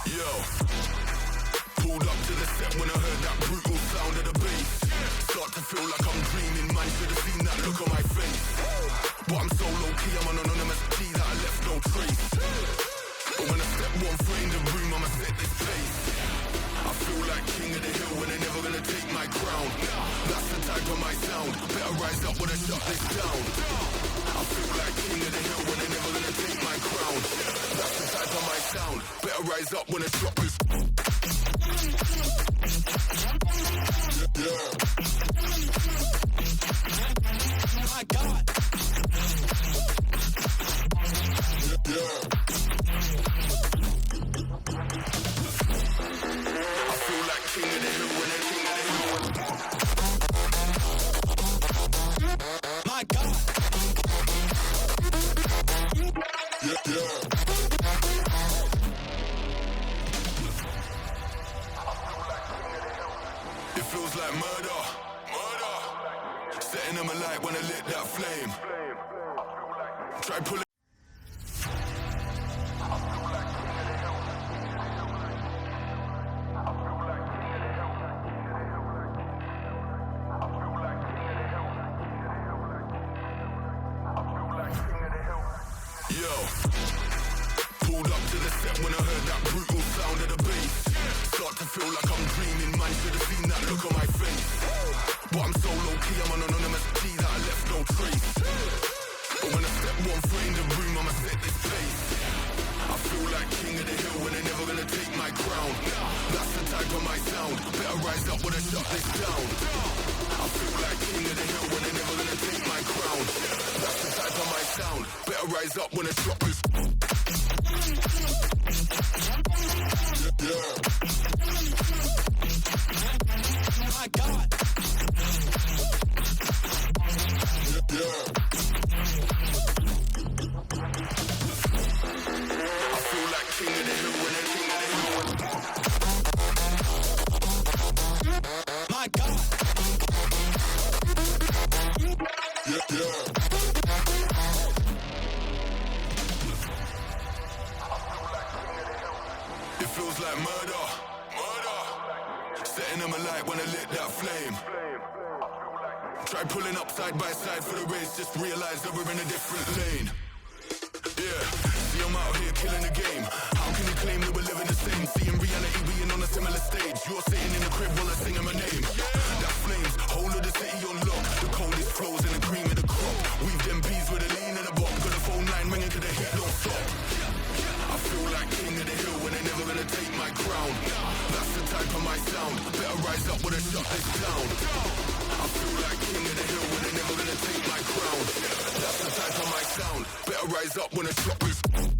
Yo, pulled up to the set when I heard that brutal sound of the bass. Start to feel like I'm dreaming, man, should have seen that look on my face. But I'm so low-key, I'm an anonymous G that I left no trace. But when I step 1 foot in the room, I'ma set this pace. I feel like king of the hill when they're never gonna take my crown. That's the type of my sound, better rise up when I shut this down. I feel like king of the hill when they're never gonna take my crown. That's the type of my sound, better rise up when I drop this. Yeah. My God. Yeah. I feel like king of the hill when they're king of the hill. My God. Yeah, yeah. It feels like murder, murder. Setting them alight when I lit that flame. Try pulling. Yo, pulled up to the set when I heard that brutal sound of the bass. Start to feel like I'm dreaming, man, should have seen that look on my face. But I'm so low-key, I'm an anonymous G that I left no trace. But when I step 1 foot in the room, I'ma set this pace. I feel like king of the hill when they're never gonna take my crown. That's the type of my sound, better rise up when I shut this down. I feel like king of the hill when they're never gonna take my crown. That's the type of my sound, better rise up when I drop this. Yeah. My God. Yeah. I feel like king of the hill when they're king of the hill. My God. Yeah, yeah. It feels like murder, murder. Setting them alight when I lit that flame. Try pulling up side by side for the race, just realize that we're in a different lane. Yeah, see I'm out here killing the game. How can you claim that we're living the same? See in reality being on a similar stage. You're sitting in the crib while I'm singing my name. That flames, whole of the city on lock. The coldest flows and the cream of the crop. Weave them bees with a lean and a bop. Got a phone line ringing to the heat don't stop. I feel like king of the hill when they're never gonna take my crown. That's the type of my sound, better rise up when I shut this down. I feel like king of the hill when they're never gonna take my crown. That's the type of my sound, better rise up when I drop this.